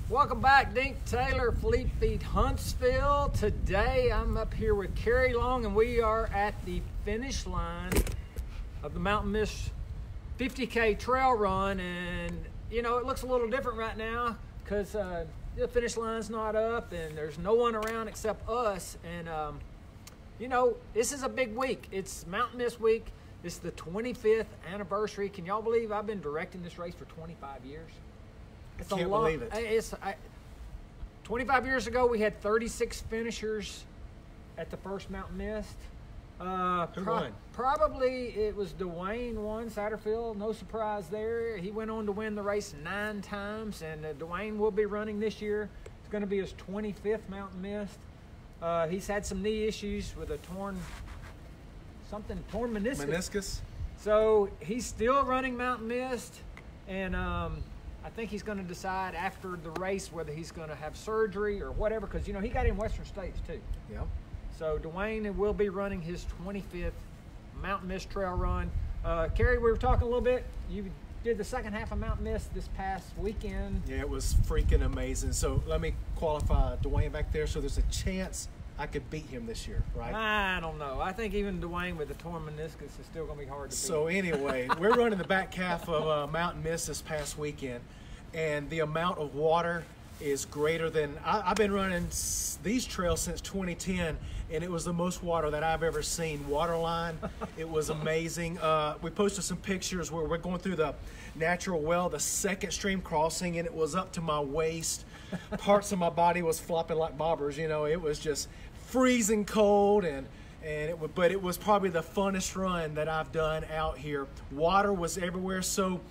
Welcome back, Dink Taylor, Fleet Feet Huntsville. Today I'm up here with Kerry Long and we are at the finish line of the Mountain Mist 50K trail run. And you know, it looks a little different right now because the finish line's not up and there's no one around except us. And you know, this is a big week. It's Mountain Mist week. It's the 25th anniversary. Can y'all believe I've been directing this race for 25 years? I can't believe it. 25 years ago, we had 36 finishers at the first Mountain Mist. Who won? Probably it was Dwayne won, Satterfield. No surprise there. He went on to win the race 9 times, and Dwayne will be running this year. It's going to be his 25th Mountain Mist. He's had some knee issues with a torn meniscus. So he's still running Mountain Mist, and I think he's going to decide after the race whether he's going to have surgery or whatever, because, you know, he got in Western States too. Yeah. So Dwayne will be running his 25th Mountain Mist trail run. Kerry, we were talking a little bit. You did the second half of Mountain Mist this past weekend. Yeah, it was freaking amazing. So let me qualify Dwayne back there. So there's a chance I could beat him this year, right? I don't know. I think even Dwayne with the torn meniscus is still going to be hard to beat. So anyway, we're running the back half of Mountain Mist this past weekend, and the amount of water is greater than I've been running these trails since 2010, and it was the most water that I've ever seen. Waterline, it was amazing. We posted some pictures where we're going through the natural well, the second stream crossing, and it was up to my waist. Parts of my body was flopping like bobbers. You know, it was just freezing cold, but it was probably the funnest run that I've done out here. Water was everywhere, so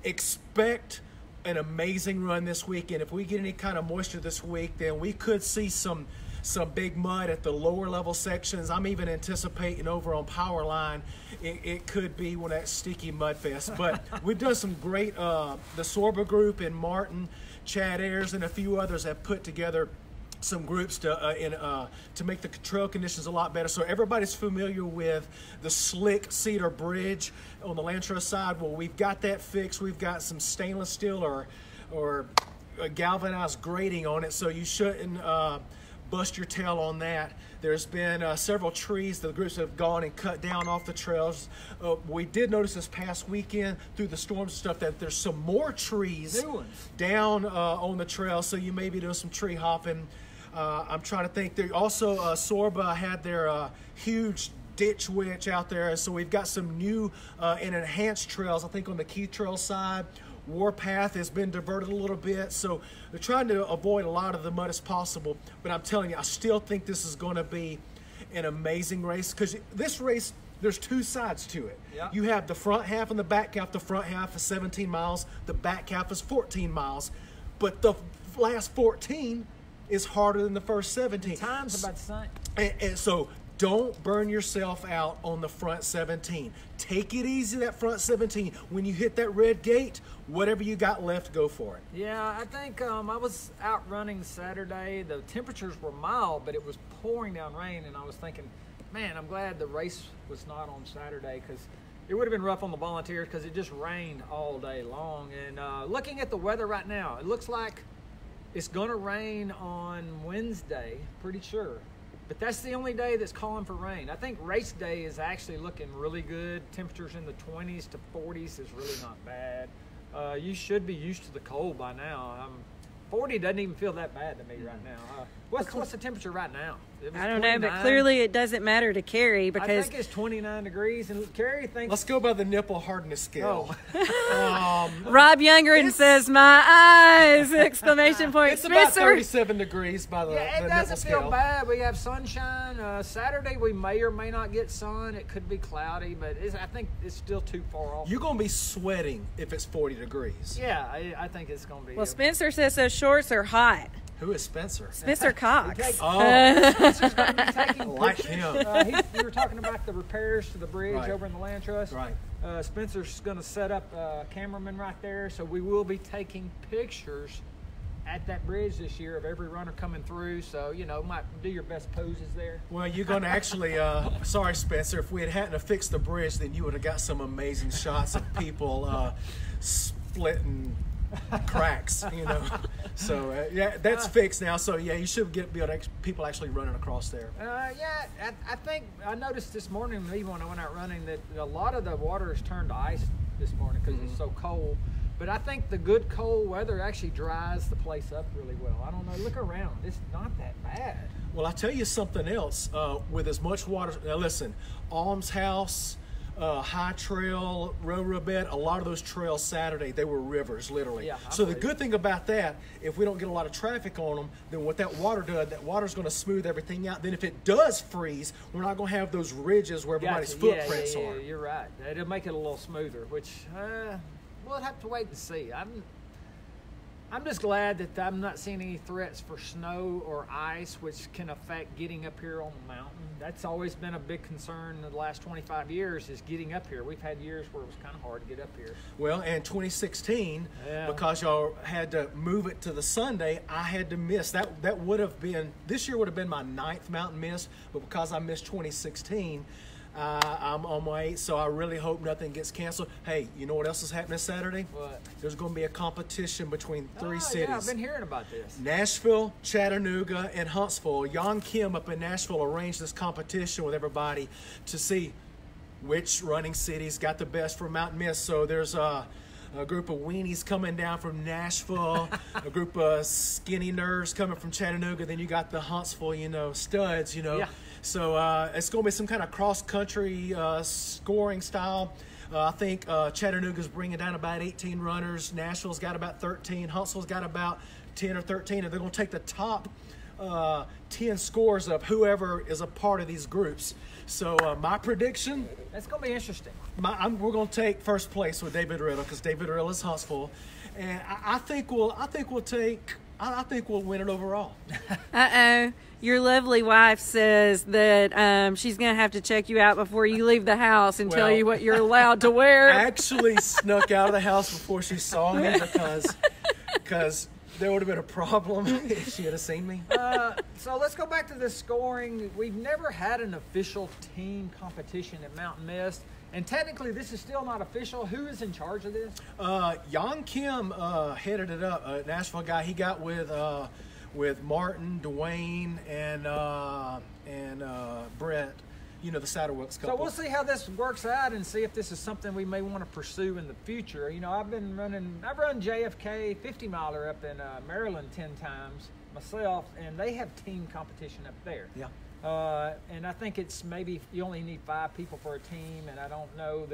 expect an amazing run this weekend. If we get any kind of moisture this week, then we could see some big mud at the lower level sections. I'm even anticipating over on Powerline, it could be one of that sticky mud fest. But we've done some great, the Sorba group and Martin, Chad Ayers, and a few others have put together some groups to make the trail conditions a lot better. So everybody's familiar with the slick cedar bridge on the Lantra side. Well, we've got that fixed. We've got some stainless steel or a galvanized grating on it, so you shouldn't bust your tail on that. There's been several trees the groups have gone and cut down off the trails. We did notice this past weekend through the storms and stuff that there's some more trees down on the trail, so you may be doing some tree hopping. I'm trying to think. There also Sorba had their huge ditch witch out there, so we've got some new and enhanced trails. I think on the Key Trail side, Warpath has been diverted a little bit, so they're trying to avoid a lot of the mud as possible. But I'm telling you, I still think this is going to be an amazing race, because this race, there's 2 sides to it. Yeah. You have the front half and the back half. The front half is 17 miles. The back half is 14 miles. But the last 14 is harder than the first 17. The time's about the same. And so don't burn yourself out on the front 17. Take it easy, that front 17. When you hit that red gate, whatever you got left, go for it. Yeah, I think I was out running Saturday. The temperatures were mild, but it was pouring down rain, and I was thinking, man, I'm glad the race was not on Saturday, because it would have been rough on the volunteers because it just rained all day long. And looking at the weather right now, it looks like it's going to rain on Wednesday, pretty sure. But that's the only day that's calling for rain. I think race day is actually looking really good. Temperatures in the 20s to 40s is really not bad. You should be used to the cold by now. 40 doesn't even feel that bad to me right now. What's the temperature right now? I don't know, but clearly it doesn't matter to Kerry, because I think it's 29 degrees, and Kerry thinks... Let's go by the nipple hardness scale. Oh. Rob Youngren says, "My eyes!" Exclamation point. It's about 37 degrees by the Yeah, it the doesn't nipple feel scale. bad. We have sunshine. Saturday we may or may not get sun. It could be cloudy, but I think it's still too far off. You're going to be sweating if it's 40 degrees. Yeah, I think it's going to be... Well, Spencer says those shorts are hot. Who is Spencer? Spencer Cox. Spencer's going to be taking like pictures. him. We were talking about the repairs to the bridge over in the Land Trust. Right. Spencer's going to set up a cameraman right there, so we will be taking pictures at that bridge this year of every runner coming through. So, you know, might do your best poses there. Well, you're going to actually, sorry, Spencer, if we hadn't fixed the bridge, then you would have got some amazing shots of people splitting cracks, So yeah, that's fixed now. So yeah, you should be able to people actually running across there. Yeah, I think I noticed this morning, even when I went out running, that a lot of the water has turned to ice this morning because it's so cold. But I think the good cold weather actually dries the place up really well. I don't know. Look around. It's not that bad. Well, I'll tell you something else. With as much water, now listen, Alms House, High Trail, Railroad Bed, a lot of those trails Saturday, they were rivers, literally. Yeah, so the good thing about that, if we don't get a lot of traffic on them, then what that water does, that water's going to smooth everything out. Then if it does freeze, we're not going to have those ridges where everybody's footprints are. Yeah, you're right. It'll make it a little smoother, which we'll have to wait and see. I'm just glad that I'm not seeing any threats for snow or ice, which can affect getting up here on the mountain. That's always been a big concern in the last 25 years, is getting up here. We've had years where it was kind of hard to get up here. Well, and 2016, because y'all had to move it to the Sunday, I had to miss. That would have been, this year would have been my 9th mountain miss, but because I missed 2016, I'm on my 8th, so I really hope nothing gets canceled. Hey, you know what else is happening Saturday? What? There's going to be a competition between 3 cities. Yeah, I've been hearing about this. Nashville, Chattanooga, and Huntsville. Jan Kim up in Nashville arranged this competition with everybody to see which running cities got the best for Mountain Mist. So there's a group of weenies coming down from Nashville, a group of skinny nerds coming from Chattanooga. Then you got the Huntsville, studs, Yeah. So it's going to be some kind of cross-country scoring style. I think Chattanooga's bringing down about 18 runners. Nashville's got about 13. Huntsville's got about 10 or 13. And they're going to take the top 10 scores of whoever is a part of these groups. So my prediction... That's going to be interesting. We're going to take first place with David Riddle because David Riddle is Huntsville. And I think we'll win it overall. Uh-oh. Your lovely wife says that she's going to have to check you out before you leave the house and tell you what you're allowed to wear. I actually snuck out of the house before she saw me because there would have been a problem if she had seen me. So let's go back to the scoring. We've never had an official team competition at Mountain Mist. And technically, this is still not official. Who is in charge of this? Jan Kim headed it up. A Nashville guy. He got with Martin, Dwayne, and Brett. The Saddleworks couple. So we'll see how this works out and see if this is something we may want to pursue in the future. I've run JFK 50 miler up in Maryland 10 times myself, and they have team competition up there. Yeah. And I think it's maybe you only need 5 people for a team, and I don't know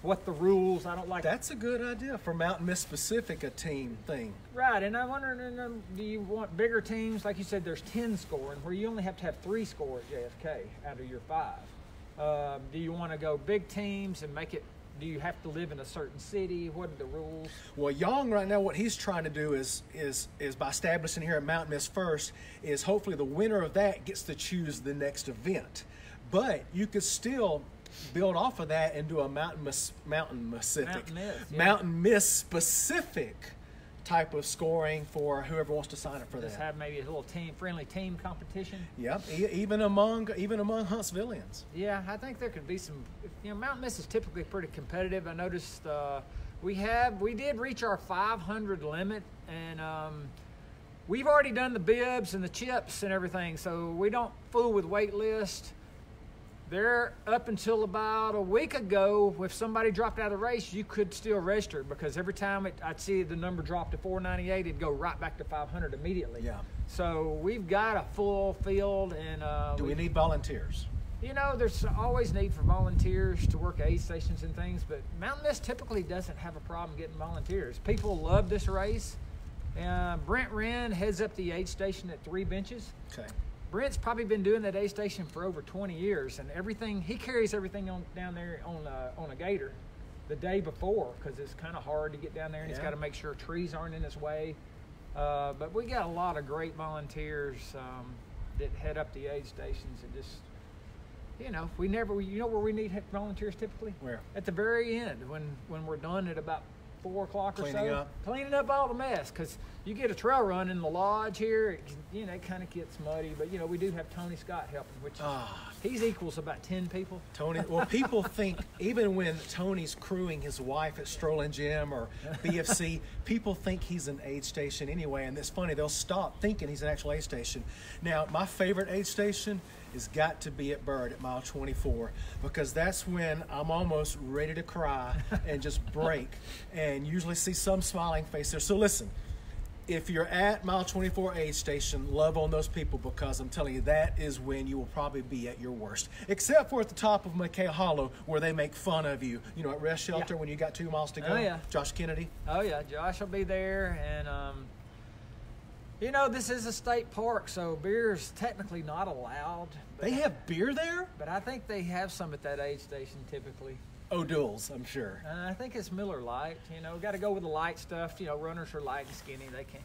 what the rules. I don't like. That's a good idea for Mountain Mist specific, a team thing. Right, and I'm wondering, do you want bigger teams? Like you said, there's 10 scoring, where you only have to have 3 score at JFK out of your 5. Do you want to go big teams and make it? Do you have to live in a certain city? What are the rules? Well, Young right now, what he's trying to do is by establishing here at Mountain Mist first, is hopefully the winner of that gets to choose the next event. But you could still build off of that and do a Mountain Mist specific type of scoring for whoever wants to sign up for Just that. have maybe a little friendly team competition. Yep, even among Huntsvillians. Yeah, I think there could be some. Mountain Mist is typically pretty competitive. I noticed we did reach our 500 limit, and we've already done the bibs and the chips and everything, so we don't fool with wait list. There, up until about a week ago, if somebody dropped out of the race, you could still register, because every time I'd see the number drop to 498, it'd go right back to 500 immediately. Yeah. So we've got a full field, and do we need volunteers? There's always need for volunteers to work aid stations and things, but Mountain Mist typically doesn't have a problem getting volunteers. People love this race. Brent Wren heads up the aid station at 3 benches. Okay. Brent's probably been doing that aid station for over 20 years, and he carries everything down there on a gator the day before, because it's kind of hard to get down there, and he's got to make sure trees aren't in his way. But we got a lot of great volunteers that head up the aid stations, and just where we need volunteers typically? Where? At the very end, when we're done at about 4 o'clock or Cleaning so. up. Cleaning up all the mess, because you get a trail run in the lodge here, it kind of gets muddy. But we do have Tony Scott helping, which he's equals about 10 people. Tony, well, people think, even when Tony's crewing his wife at Stroll and Jim or BFC, people think he's an aid station anyway, and it's funny, they'll stop thinking he's an actual aid station. Now, my favorite aid station has got to be at Bird at mile 24, because that's when I'm almost ready to cry and just break, and usually see some smiling face there. So listen, if you're at mile 24 aid station, love on those people, because I'm telling you, that is when you will probably be at your worst. Except for at the top of McKay Hollow, where they make fun of you. At Rest Shelter, when you got 2 miles to go. Oh, yeah. Josh Kennedy. Oh, yeah. Josh will be there. And, this is a state park, so beer is technically not allowed. They have beer there? But I think they have some at that aid station typically. O'Doul's, I'm sure. I think it's Miller Lite. Got to go with the light stuff. Runners are light and skinny. They can't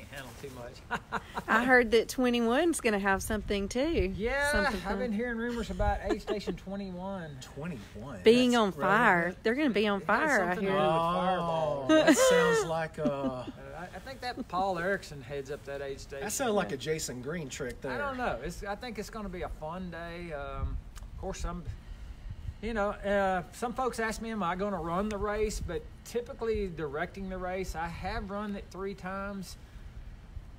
handle too much. I heard that 21's going to have something too. Yeah, Something I've been hearing rumors about aid station 21. 21? being That's on fire. relevant. They're going to be on fire, I something to hear. do with Fireball. That sounds like I think that Paul Erickson heads up that aid station. that sounds like a Jason Green trick there. I don't know. I think it's going to be a fun day. Of course, some folks ask me, am I going to run the race? But typically directing the race, I have run it 3 times.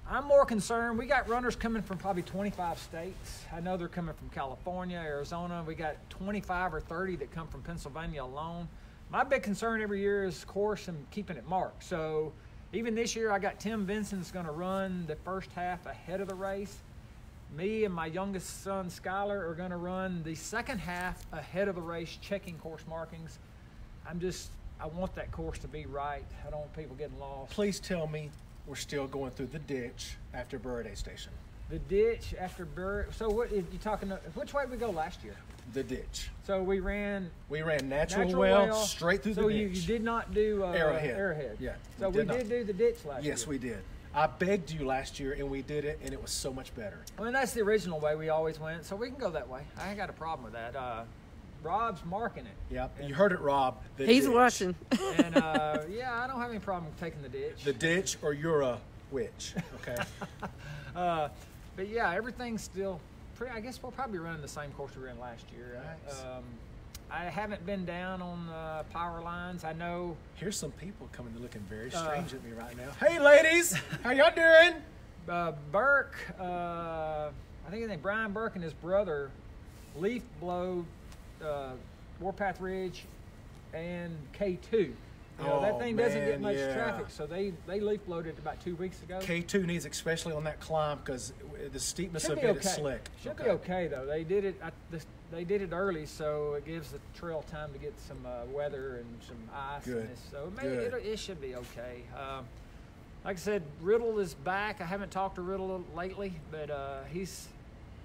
I'm more concerned. We got runners coming from probably 25 states. I know they're coming from California, Arizona. We got 25 or 30 that come from Pennsylvania alone. My big concern every year is course and keeping it marked. So even this year, I got Tim Vincent's going to run the first half ahead of the race. Me and my youngest son, Skylar, are going to run the second half ahead of the race, checking course markings. I want that course to be right. I don't want people getting lost. Please tell me we're still going through the ditch after Bird Aid Station. The ditch after Bird. So what you talking? Which way did we go last year? The ditch. So we ran natural well straight through the ditch. So you did not do Arrowhead. Yeah. So we did do the ditch last year. Yes, we did. I begged you last year, and we did it, and it was so much better. I mean, that's the original way we always went, so we can go that way. I ain't got a problem with that. Rob's marking it. Yep. You heard it, Rob. The He's ditch. watching. And, I don't have any problem taking the ditch. The ditch, or you're a witch, okay? But, yeah, everything's still pretty. I guess we'll probably be running the same course we ran last year. Nice. I haven't been down on power lines. I know. Here's some people coming to looking very strange at me right now. Hey, ladies, how y'all doing? Burke, I think his name Brian Burke, and his brother leaf blowed Warpath Ridge and K2. That thing doesn't get much traffic, so they leaf blowed it about 2 weeks ago. K2 needs, especially on that climb, because the steepness of it is slick. Should be okay though. They did it. They did it early, so it gives the trail time to get some weather and some ice. Good. So it should be okay. Like I said, Riddle is back. I haven't talked to Riddle lately, but he's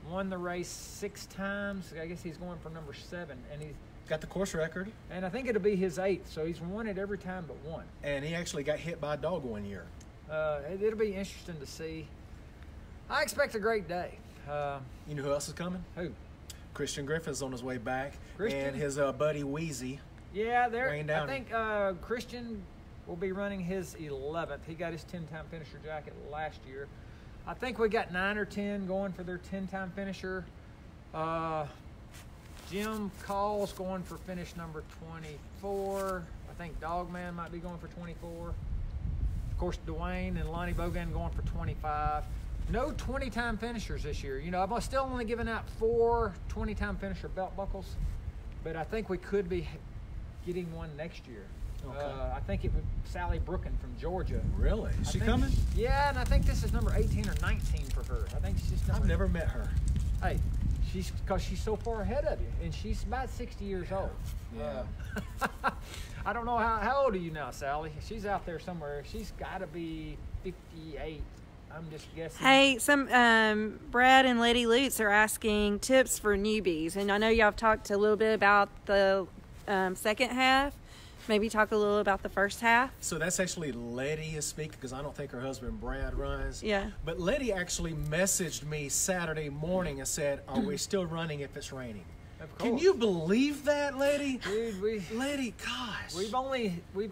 won the race 6 times. I guess he's going for number 7, and he's got the course record. And I think it'll be his 8th, so he's won it every time but one. And he actually got hit by a dog one year. It'll be interesting to see. I expect a great day. You know who else is coming? Who? Christian Griffin's on his way back. Christian? And his buddy Wheezy. Yeah, Wayne I Downey. think Christian will be running his 11th. He got his 10-time finisher jacket last year. I think we got 9 or 10 going for their 10-time finisher. Jim Call's going for finish number 24. I think Dogman might be going for 24. Of course, Dwayne and Lonnie Bogan going for 25. No 20-time finishers this year. I'm still only giving out 4 20-time finisher belt buckles, but I think we could be getting one next year. Okay. I think it was Sally Brooken from Georgia. Really? Is she I think- coming? Yeah, and I think this is number 18 or 19 for her. I think she's number. I've never met her. Hey, because she's so far ahead of you, and she's about 60 years old. Yeah. I don't know how old are you now, Sally? She's out there somewhere. She's got to be 58. I'm just guessing. Hey, some Brad and Letty Lutz are asking tips for newbies, and I know y'all have talked a little bit about the second half. Maybe talk a little about the first half. So that's actually Letty is speaking, because I don't think her husband Brad runs. Yeah. But Letty actually messaged me Saturday morning and said, "Are we still running if it's raining?" Of Can course. you believe that, lady? Dude, Gosh. we've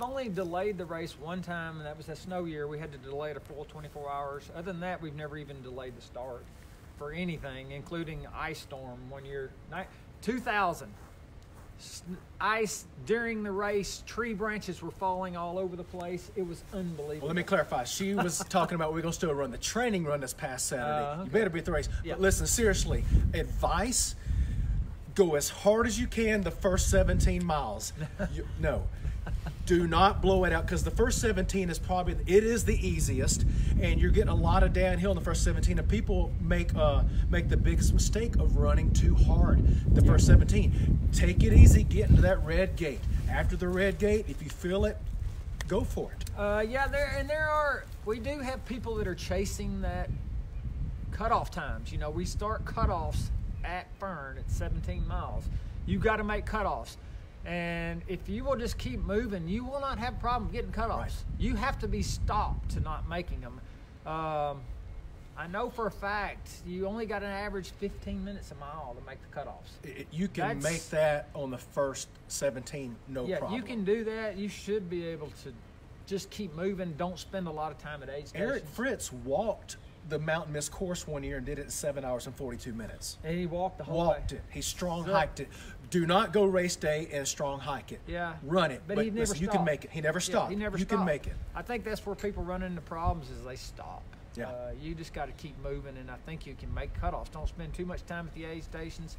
only delayed the race one time, and that was that snow year. We had to delay it a full 24 hours. Other than that, we've never even delayed the start for anything, including ice storm one year. 2000. Ice during the race, tree branches were falling all over the place. It was unbelievable. Well, let me clarify. She was talking about we're going to still run the training run this past Saturday. Okay. You better be at the race. Yeah. But listen, seriously, advice, go as hard as you can the first 17 miles. No. Do not blow it out, because the first 17 is it is the easiest, and you're getting a lot of downhill in the first 17, and people make the biggest mistake of running too hard the first 17. Take it easy, get into that red gate. After the red gate, if you feel it, go for it. We do have people that are chasing that cutoff times. You know, we start cutoffs at Fern at 17 miles. You got to make cutoffs. And if you will just keep moving, you will not have a problem getting cutoffs. Right. You have to be stopped to not making them. I know for a fact you only got an average 15 minutes a mile to make the cutoffs. You can make that on the first 17, no problem. Yeah, you can do that. You should be able to just keep moving. Don't spend a lot of time at aid stations. Eric Fritz walked the Mountain Mist course one year and did it in 7 hours and 42 minutes. And he walked the whole Walked way. it. He strong hiked it. Do not go race day and strong hike it. Yeah. Run it. But he never listen, you can stopped. make it. He never stopped. Yeah, he never you stopped. can make it. I think that's where people run into problems is they stop. Yeah. You just got to keep moving, and I think you can make cutoffs. Don't spend too much time at the aid stations.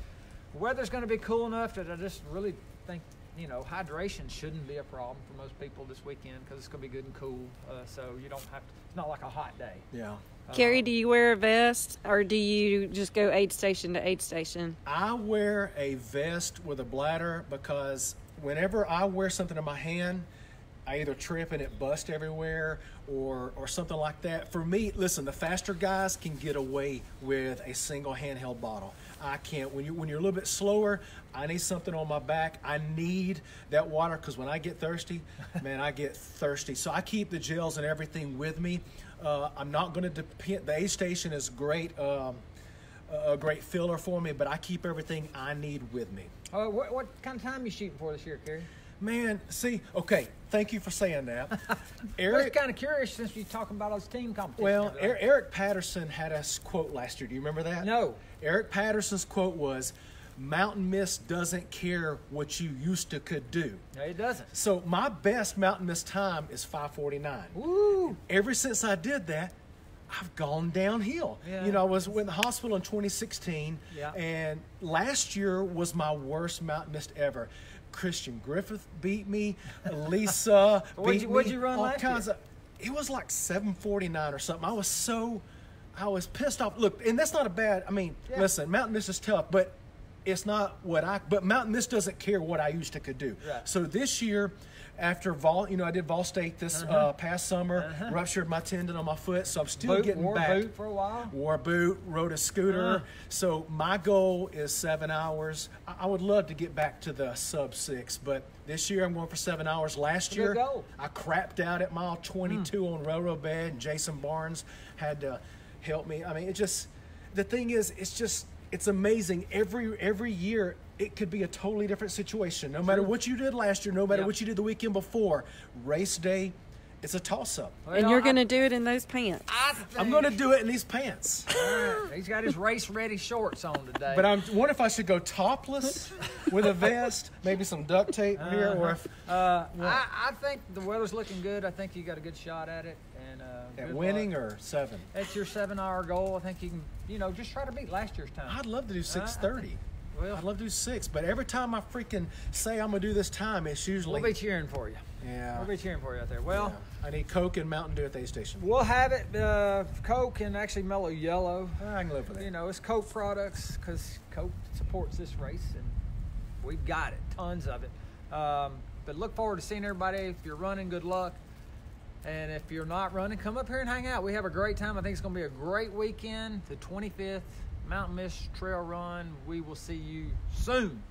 The weather's going to be cool enough that I just really think, you know, hydration shouldn't be a problem for most people this weekend because it's going to be good and cool. So you don't have to, it's not like a hot day. Yeah. Carrie, do you wear a vest or do you just go aid station to aid station? I wear a vest with a bladder because whenever I wear something in my hand, I either trip and it busts everywhere or something like that. For me, listen, the faster guys can get away with a single handheld bottle. I can't. When you're a little bit slower, I need something on my back. I need that water because when I get thirsty, man, I get thirsty. So I keep the gels and everything with me. I'm not going to depend. The aid station is great, a great filler for me, but I keep everything I need with me. What kind of time are you shooting for this year, Kerry? Man, see, okay, thank you for saying that. I was kind of curious since you're talking about those team competitions. Well, Eric Patterson had a quote last year. Do you remember that? No. Eric Patterson's quote was, Mountain Mist doesn't care what you used to could do. No, it doesn't. So my best Mountain Mist time is 5:49. Woo! Ever since I did that, I've gone downhill. Yeah. You know, I was in the hospital in 2016, Yeah. and last year was my worst Mountain Mist ever. Christian Griffith beat me. Lisa beat me. What'd you run all last kinds year? It was like 7:49 or something. I was pissed off. Look, and that's not a bad. I mean, Yeah. listen, Mountain Mist is tough, but it's not what But Mountain Mist doesn't care what I used to could do. Right. So this year, after I did Vol State this past summer, ruptured my tendon on my foot, so I'm still getting wore back. a boot for a while. Wore a boot, rode a scooter. So my goal is 7 hours. I would love to get back to the sub 6, but this year I'm going for 7 hours. Last Good year goal. I crapped out at mile 22 on railroad bed, and Jason Barnes had to help me. I mean, the thing is, it's amazing. Every year it could be a totally different situation. No matter what you did last year, no matter Yeah. what you did the weekend before, race day, it's a toss-up. And you're going to do it in those pants. I'm going to do it in these pants. He's got his race-ready shorts on today. But I'm wondering if I should go topless with a vest, maybe some duct tape here, or if I think the weather's looking good. I think you got a good shot at it. And at good winning luck. or 7. That's your 7-hour goal. I think you can, just try to beat last year's time. I'd love to do 6:30. Well, I'd love to do 6, but every time I freaking say I'm going to do this time, it's usually... we'll be cheering for you. Yeah. We'll be cheering for you out there. Well, I need Coke and Mountain Dew at the aid station. we'll have it. Coke and actually Mellow Yellow. I can live with it. You know, it's Coke products because Coke supports this race, and we've got it, tons of it. But look forward to seeing everybody. If you're running, good luck. And if you're not running, come up here and hang out. We have a great time. I think it's going to be a great weekend. The 25th Mountain Mist Trail Run. We will see you soon.